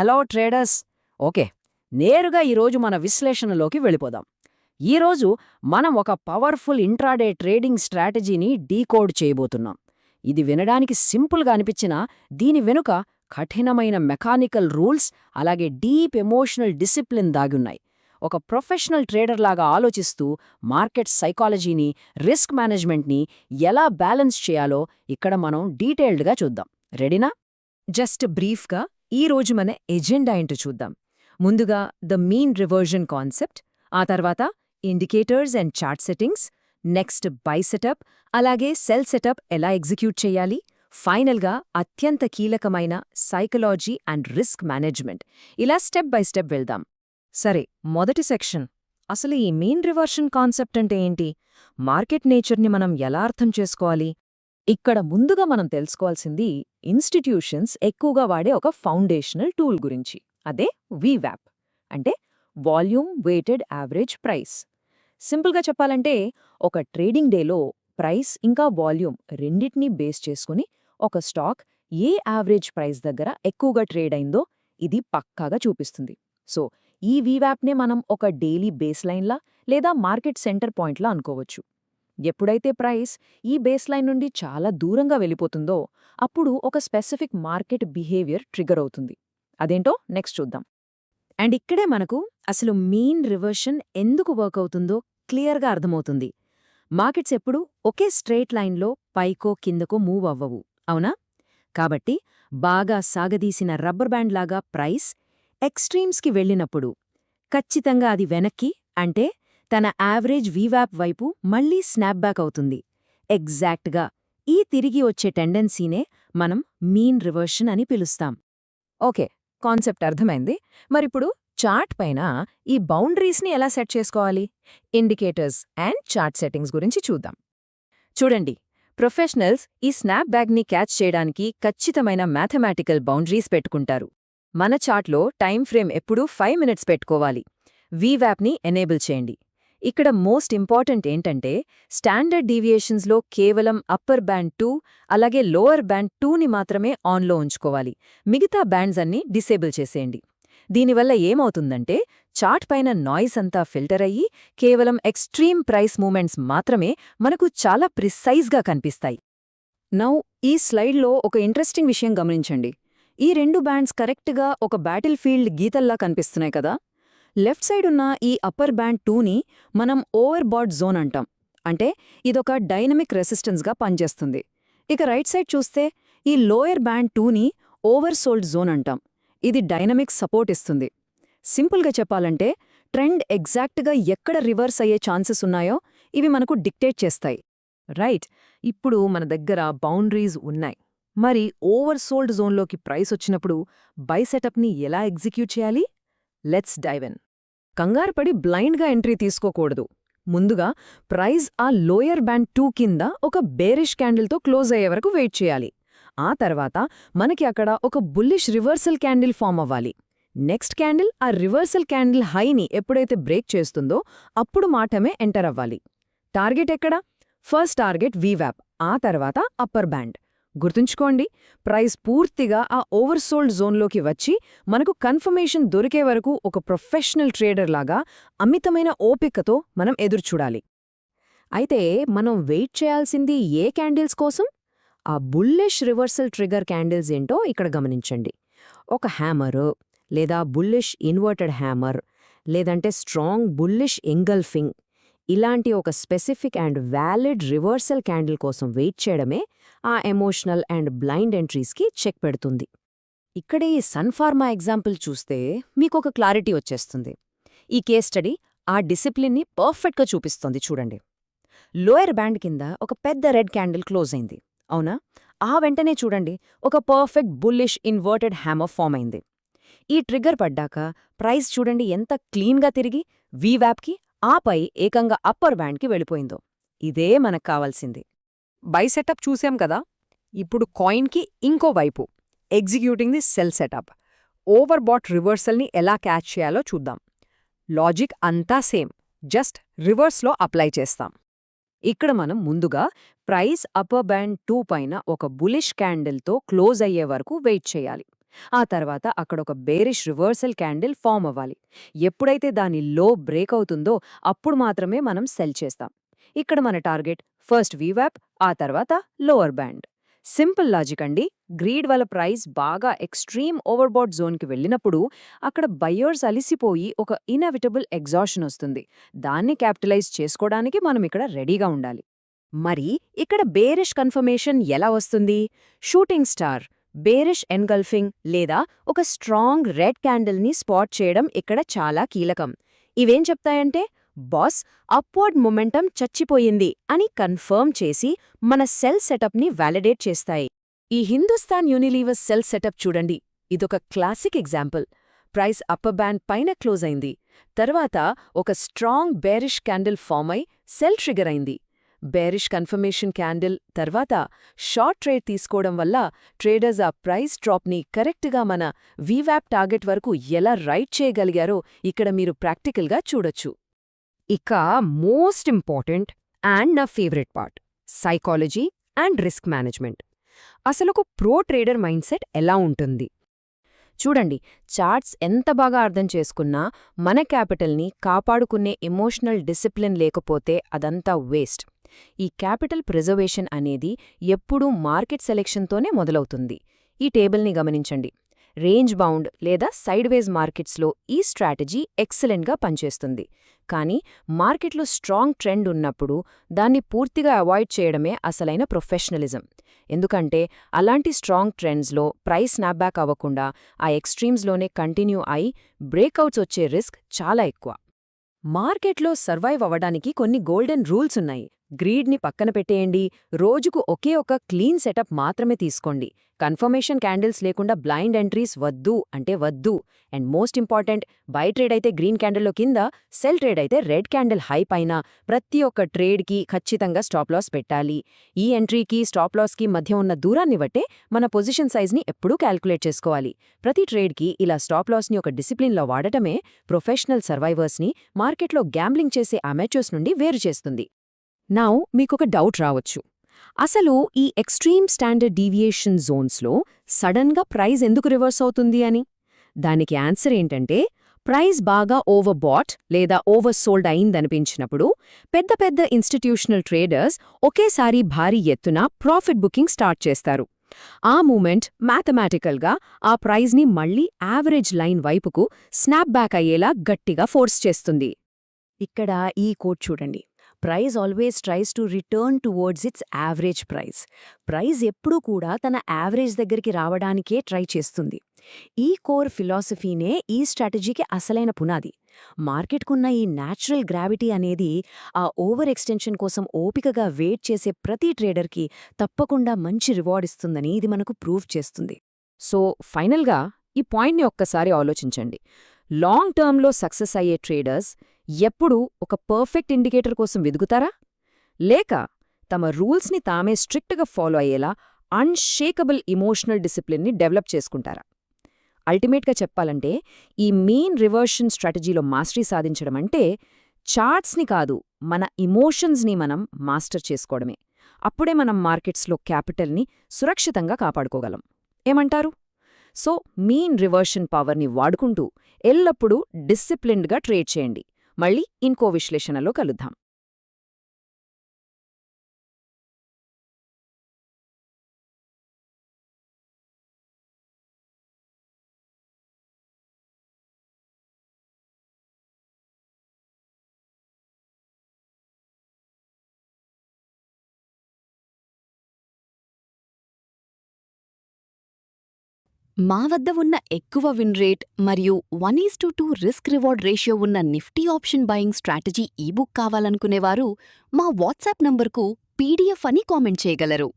Hello traders. Okay, నేరుగా ఈరోజు మన విశ్లేషణలోకి వెళ్ళిపోదాం. ఈరోజు మనం ఒక పవర్ఫుల్ ఇంట్రాడే ట్రేడింగ్ స్ట్రాటజీని డీకోడ్ చేయబోతున్నాం. ఇది వినడానికి సింపుల్గా అనిపించినా దీని వెనుక కఠినమైన మెకానికల్ రూల్స్ అలాగే డీప్ ఎమోషనల్ డిసిప్లిన్ దాగున్నాయి. ఒక ప్రొఫెషనల్ ట్రేడర్ లాగా ఆలోచిస్తూ మార్కెట్ సైకాలజీని, రిస్క్ మేనేజ్మెంట్ని ఎలా బ్యాలెన్స్ చేయాలో ఇక్కడ మనం డీటెయిల్డ్గా చూద్దాం. రెడీనా? జస్ట్ బ్రీఫ్గా ఈరోజు మన ఎజెండా ఏంటో చూద్దాం. ముందుగా ద మీన్ రివర్జన్ కాన్సెప్ట్, ఆ తర్వాత indicators and chart settings, next by setup, అలాగే సెల్ సెటప్ ఎలా ఎగ్జిక్యూట్ చేయాలి, ఫైనల్గా అత్యంత కీలకమైన సైకలాజీ అండ్ రిస్క్ మేనేజ్మెంట్. ఇలా స్టెప్ బై స్టెప్ వెళ్దాం. సరే, మొదటి సెక్షన్. అసలు ఈ మీన్ రివర్షన్ కాన్సెప్ట్ అంటే ఏంటి? మార్కెట్ నేచర్ని మనం ఎలా అర్థం చేసుకోవాలి? ఇక్కడ ముందుగా మనం తెలుసుకోవాల్సింది ఇన్స్టిట్యూషన్స్ ఎక్కువగా వాడే ఒక ఫౌండేషనల్ టూల్ గురించి. అదే వీవ్యాప్, అంటే వాల్యూమ్ వెయిటెడ్ యావరేజ్ ప్రైస్. సింపుల్గా చెప్పాలంటే ఒక ట్రేడింగ్ డేలో ప్రైస్ ఇంకా వాల్యూమ్ రెండింటినీ బేస్ చేసుకుని ఒక స్టాక్ ఏ యావరేజ్ ప్రైస్ దగ్గర ఎక్కువగా ట్రేడ్ అయిందో ఇది పక్కాగా చూపిస్తుంది. సో ఈ వీవ్యాప్నే మనం ఒక డైలీ బేస్ లైన్లా లేదా మార్కెట్ సెంటర్ పాయింట్లా అనుకోవచ్చు. ఎప్పుడైతే ప్రైస్ ఈ బేస్ లైన్ నుండి చాలా దూరంగా వెళ్ళిపోతుందో అప్పుడు ఒక స్పెసిఫిక్ మార్కెట్ బిహేవియర్ ట్రిగర్ అవుతుంది. అదేంటో నెక్స్ట్ చూద్దాం. అండ్ ఇక్కడే మనకు అసలు మీన్ రివర్షన్ ఎందుకు వర్క్ అవుతుందో క్లియర్గా అర్థమవుతుంది. మార్కెట్స్ ఎప్పుడూ ఒకే స్ట్రెయిట్ లైన్లో పైకో కిందకో మూవ్ అవ్వవు, అవునా? కాబట్టి బాగా సాగదీసిన రబ్బర్ బ్యాండ్ లాగా ప్రైస్ ఎక్స్ట్రీమ్స్కి వెళ్ళినప్పుడు ఖచ్చితంగా అది వెనక్కి, అంటే తన యావరేజ్ వీవ్యాప్ వైపు మళ్లీ స్నాప్బ్యాక్ అవుతుంది. ఎగ్జాక్ట్గా ఈ తిరిగి వచ్చే టెండెన్సీనే మనం మీన్ రివర్షన్ అని పిలుస్తాం. ఓకే, కాన్సెప్ట్ అర్థమైంది. మరిప్పుడు చార్ట్ పైన ఈ బౌండరీస్ని ఎలా సెట్ చేసుకోవాలి? ఇండికేటర్స్ అండ్ చార్ట్ సెట్టింగ్స్ గురించి చూద్దాం. చూడండి, ప్రొఫెషనల్స్ ఈ స్నాప్ బ్యాక్ని క్యాచ్ చేయడానికి ఖచ్చితమైన మ్యాథమెటికల్ బౌండరీస్ పెట్టుకుంటారు. మన చార్ట్లో టైం ఫ్రేమ్ ఎప్పుడూ 5 మినిట్స్ పెట్టుకోవాలి. వీవ్యాప్ని ఎనేబుల్ చేయండి. ఇక్కడ మోస్ట్ ఇంపార్టెంట్ ఏంటంటే స్టాండర్డ్ డీవియేషన్స్లో కేవలం అప్పర్ బ్యాండ్ 2 అలాగే లోవర్ బ్యాండ్ 2ని మాత్రమే ఆన్లో ఉంచుకోవాలి. మిగతా బ్యాండ్స్ అన్నీ డిసేబుల్ చేసేయండి. దీనివల్ల ఏమవుతుందంటే చార్ట్ పైన నాయిస్ అంతా ఫిల్టర్ అయ్యి కేవలం ఎక్స్ట్రీమ్ ప్రైస్ మూమెంట్స్ మాత్రమే మనకు చాలా ప్రిసైజ్గా కనిపిస్తాయి. నౌ ఈ స్లైడ్లో ఒక ఇంట్రెస్టింగ్ విషయం గమనించండి. ఈ 2 బ్యాండ్స్ కరెక్ట్గా ఒక బ్యాటిల్ ఫీల్డ్ గీతల్లా కనిపిస్తున్నాయి కదా. లెఫ్ట్ సైడ్ ఉన్న ఈ అప్పర్ బ్యాండ్ 2ని మనం ఓవర్ బాట్ జోన్ అంటాం, అంటే ఇదొక డైనమిక్ రెసిస్టెన్స్గా పనిచేస్తుంది. ఇక రైట్ సైడ్ చూస్తే ఈ లోయర్ బ్యాండ్ 2ని ఓవర్ సోల్డ్ జోన్ అంటాం, ఇది డైనమిక్ సపోర్ట్ ఇస్తుంది. సింపుల్గా చెప్పాలంటే ట్రెండ్ ఎగ్జాక్ట్గా ఎక్కడ రివర్స్ అయ్యే ఛాన్సెస్ ఉన్నాయో ఇవి మనకు డిక్టేట్ చేస్తాయి. రైట్, ఇప్పుడు మన దగ్గర బౌండరీస్ ఉన్నాయి. మరి ఓవర్ సోల్డ్ జోన్లోకి ప్రైస్ వచ్చినప్పుడు బై సెటప్ని ఎలా ఎగ్జిక్యూట్ చేయాలి? Let's dive in. కంగారుపడి బ్లైండ్గా ఎంట్రీ తీసుకోకూడదు. ముందుగా ప్రైస్ ఆ లోయర్ బ్యాండ్ 2 కింద ఒక బేరిష్ క్యాండిల్తో క్లోజ్ అయ్యే వరకు వెయిట్ చేయాలి. ఆ తర్వాత మనకి అక్కడ ఒక బుల్లిష్ రివర్సల్ క్యాండిల్ ఫామ్ అవ్వాలి. నెక్స్ట్ క్యాండిల్ ఆ రివర్సల్ క్యాండిల్ హైని ఎప్పుడైతే బ్రేక్ చేస్తుందో అప్పుడు మాత్రమే ఎంటర్ అవ్వాలి. టార్గెట్ ఎక్కడ? ఫస్ట్ టార్గెట్ వీవ్యాప్, ఆ తర్వాత అప్పర్ బ్యాండ్. గుర్తుంచుకోండి, ప్రైస్ పూర్తిగా ఆ ఓవర్సోల్డ్ జోన్లోకి వచ్చి మనకు కన్ఫర్మేషన్ దొరికే వరకు ఒక ప్రొఫెషనల్ ట్రేడర్ లాగా అమితమైన ఓపికతో మనం ఎదురుచూడాలి. అయితే మనం వెయిట్ చేయాల్సింది ఏ క్యాండిల్స్ కోసం? ఆ బుల్లిష్ రివర్సల్ ట్రిగర్ క్యాండిల్స్ ఏంటో ఇక్కడ గమనించండి. ఒక హ్యామర్, లేదా బుల్లిష్ ఇన్వర్టెడ్ హ్యామర్, లేదంటే స్ట్రాంగ్ బుల్లిష్ ఎంగల్ఫింగ్, ఇలాంటి ఒక specific and valid reversal candle కోసం వెయిట్ చేయడమే ఆ ఎమోషనల్ అండ్ బ్లైండ్ ఎంట్రీస్కి చెక్ పెడుతుంది. ఇక్కడే ఈ సన్ఫార్మా ఎగ్జాంపుల్ చూస్తే మీకొక క్లారిటీ వచ్చేస్తుంది. ఈ కేస్ స్టడీ ఆ డిసిప్లిన్ని పర్ఫెక్ట్గా చూపిస్తోంది. చూడండి, లోయర్ బ్యాండ్ కింద ఒక పెద్ద రెడ్ క్యాండిల్ క్లోజ్ అయింది, అవునా? ఆ వెంటనే చూడండి, ఒక perfect bullish inverted hammer form అయింది. ఈ ట్రిగ్గర్ పడ్డాక ప్రైస్ చూడండి ఎంత క్లీన్గా తిరిగి వీవ్యాప్కి, ఆపై ఏకంగా అప్పర్ బ్యాండ్కి వెళ్ళిపోయిందో. ఇదే మనకు కావాల్సింది. బై సెటప్ చూసాం కదా, ఇప్పుడు కాయిన్కి ఇంకో వైపు executing the sell setup. Overbought రివర్సల్ని ఎలా క్యాచ్ చేయాలో చూద్దాం. లాజిక్ అంతా సేమ్, జస్ట్ రివర్స్లో అప్లై చేస్తాం. ఇక్కడ మనం ముందుగా ప్రైస్ అప్పర్ బ్యాండ్ 2 పైన ఒక బులిష్ క్యాండిల్తో క్లోజ్ అయ్యే వరకు వెయిట్ చేయాలి. ఆ తర్వాత అక్కడొక బేరిష్ రివర్సల్ క్యాండిల్ ఫామ్ అవ్వాలి. ఎప్పుడైతే దాని లో బ్రేక్ అవుతుందో అప్పుడు మాత్రమే మనం సెల్ చేస్తాం. ఇక్కడ మన టార్గెట్ ఫస్ట్ వీవాప్, ఆ తర్వాత లోవర్ బ్యాండ్. సింపుల్ లాజిక్ అండి. గ్రీడ్ వల్ల ప్రైస్ బాగా ఎక్స్ట్రీమ్ ఓవర్బాట్ జోన్కి వెళ్ళినప్పుడు అక్కడ బయ్యర్స్ అలిసిపోయి ఒక ఇన్ఎవిటబుల్ ఎగ్జాషన్ వస్తుంది. దాన్ని క్యాపిటలైజ్ చేసుకోవడానికి మనం ఇక్కడ రెడీగా ఉండాలి. మరి ఇక్కడ బేరిష్ కన్ఫర్మేషన్ ఎలా వస్తుంది? షూటింగ్ స్టార్, బేరిష్ ఎన్గల్ఫింగ్ లేదా ఒక స్ట్రాంగ్ రెడ్ క్యాండిల్ని స్పాట్ చేయడం ఇక్కడ చాలా కీలకం. ఇవేం చెప్తాయంటే బాస్ అప్వర్డ్ మొమెంటం చచ్చిపోయింది అని కన్ఫర్మ్ చేసి మన సెల్ సెటప్ని వ్యాలిడేట్ చేస్తాయి. ఈ హిందుస్థాన్ యూనిలీవర్ సెల్ సెటప్ చూడండి. ఇదొక classic example. Price upper band పైన క్లోజ్ అయింది. తర్వాత ఒక స్ట్రాంగ్ బేరిష్ క్యాండిల్ ఫామ్ అయి సెల్ ట్రిగర్ అయింది. బేరిష్ కన్ఫర్మేషన్ క్యాండిల్ తర్వాత షార్ట్ ట్రేడ్ తీసుకోవడం వల్ల ట్రేడర్స్ ఆ ప్రైస్ డ్రాప్ని కరెక్ట్గా మన వీవాప్ టార్గెట్ వరకు ఎలా రైట్ చేయగలిగారో ఇక్కడ మీరు ప్రాక్టికల్గా చూడొచ్చు. ఇక మోస్ట్ ఇంపార్టెంట్ అండ్ నా favourite part, psychology and risk management. అసలొక ప్రో ట్రేడర్ మైండ్ సెట్ ఎలా ఉంటుంది? చూడండి, చార్ట్స్ ఎంత బాగా అర్థం చేసుకున్నా మన క్యాపిటల్ని కాపాడుకునే ఎమోషనల్ డిసిప్లిన్ లేకపోతే అదంతా వేస్ట్. ఈ క్యాపిటల్ ప్రిజర్వేషన్ అనేది ఎప్పుడూ మార్కెట్ సెలెక్షన్తోనే మొదలవుతుంది. ఈ టేబుల్ని గమనించండి. రేంజ్ బౌండ్ లేదా సైడ్వేజ్ మార్కెట్స్లో ఈ స్ట్రాటజీ ఎక్సలెంట్గా పనిచేస్తుంది. కానీ మార్కెట్లో స్ట్రాంగ్ ట్రెండ్ ఉన్నప్పుడు దాన్ని పూర్తిగా అవాయిడ్ చేయడమే అసలైన ప్రొఫెషనలిజం. ఎందుకంటే అలాంటి స్ట్రాంగ్ ట్రెండ్స్లో ప్రైస్ స్నాప్బ్యాక్ అవ్వకుండా ఆ ఎక్స్ట్రీమ్స్లోనే కంటిన్యూ అయి బ్రేక్అవుట్స్ వచ్చే రిస్క్ చాలా ఎక్కువ. మార్కెట్లో సర్వైవ్ అవ్వడానికి కొన్ని గోల్డెన్ రూల్స్ ఉన్నాయి. గ్రీడ్ని పక్కన పెట్టేయండి. రోజుకు ఒకే ఒక క్లీన్ సెటప్ మాత్రమే తీసుకోండి. కన్ఫర్మేషన్ క్యాండిల్స్ లేకుండా బ్లైండ్ ఎంట్రీస్ వద్దు అంటే వద్దు. And most important, by trade అయితే గ్రీన్ క్యాండిల్లో కింద, సెల్ ట్రేడ్ అయితే రెడ్ క్యాండిల్ హై పైన ప్రతి ఒక్క ట్రేడ్కి ఖచ్చితంగా స్టాప్ లాస్ పెట్టాలి. ఈ ఎంట్రీకి స్టాప్ లాస్కి మధ్య ఉన్న దూరాన్ని బట్టే మన పొజిషన్ సైజ్ని ఎప్పుడూ క్యాల్కులేట్ చేసుకోవాలి. ప్రతి ట్రేడ్కి ఇలా స్టాప్ లాస్ని ఒక డిసిప్లిన్లో వాడటమే ప్రొఫెషనల్ సర్వైవర్స్ని మార్కెట్లో గ్యాంబ్లింగ్ చేసే అమెచ్యూర్స్ నుండి వేరు చేస్తుంది. నౌ మీకొక డౌట్ రావచ్చు. అసలు ఈ ఎక్స్ట్రీమ్ స్టాండర్డ్ డీవియేషన్ జోన్స్లో సడన్గా ప్రైస్ ఎందుకు రివర్స్ అవుతుంది అని? దానికి ఆన్సర్ ఏంటంటే, ప్రైస్ బాగా ఓవర్బాట్ లేదా ఓవర్ సోల్డ్ అయిందనిపించినప్పుడు పెద్ద పెద్ద ఇన్స్టిట్యూషనల్ ట్రేడర్స్ ఒకేసారి భారీ ఎత్తున ప్రాఫిట్ బుకింగ్ స్టార్ట్ చేస్తారు. ఆ మూమెంట్ మ్యాథమెటికల్గా ఆ ప్రైజ్ని మళ్లీ యావరేజ్ లైన్ వైపుకు స్నాప్ బ్యాక్ అయ్యేలా గట్టిగా ఫోర్స్ చేస్తుంది. ఇక్కడ ఈ కోట్ చూడండి. Price always tries to return towards its average price. Price ఎప్పుడూ కూడా తన యావరేజ్ దగ్గరికి రావడానికే ట్రై చేస్తుంది. ఈ కోర్ ఫిలాసఫీనే ఈ స్ట్రాటజీకి అసలైన పునాది. మార్కెట్కున్న ఈ న్యాచురల్ గ్రావిటీ అనేది ఆ ఓవర్ ఎక్స్టెన్షన్ కోసం ఓపికగా వెయిట్ చేసే ప్రతి ట్రేడర్కి తప్పకుండా మంచి రివార్డ్ ఇస్తుందని ఇది మనకు ప్రూవ్ చేస్తుంది. సో ఫైనల్గా ఈ పాయింట్ని ఒక్కసారి ఆలోచించండి. లాంగ్ టర్మ్లో సక్సెస్ అయ్యే ట్రేడర్స్ ఎప్పుడూ ఒక పర్ఫెక్ట్ ఇండికేటర్ కోసం వెదుగుతారా? లేక తమ రూల్స్ని తామే స్ట్రిక్ట్గా ఫాలో అయ్యేలా అన్షేకబుల్ ఇమోషనల్ డిసిప్లిన్ని డెవలప్ చేసుకుంటారా? అల్టిమేట్గా చెప్పాలంటే ఈ మీన్ రివర్షన్ స్ట్రాటజీలో మాస్టరీ సాధించడం అంటే చార్ట్స్ని కాదు, మన ఇమోషన్స్ని మనం మాస్టర్ చేసుకోవడమే. అప్పుడే మనం మార్కెట్స్లో క్యాపిటల్ని సురక్షితంగా కాపాడుకోగలం. ఏమంటారు? సో మీన్ రివర్షన్ పవర్ని వాడుకుంటూ ఎల్లప్పుడూ డిసిప్లిన్డ్గా ట్రేడ్ చేయండి. మళ్ళీ ఇంకో విశ్లేషణలో కలుద్దాం. మా వద్ద ఉన్న ఎక్కువ విన్ రేట్ మరియు 1:2 రిస్క్ రివార్డ్ రేషియో ఉన్న Nifty option buying strategy ebook కావాలనుకునేవారు మా వాట్సాప్ నంబర్కు పీడీఎఫ్ అని కామెంట్ చేయగలరు.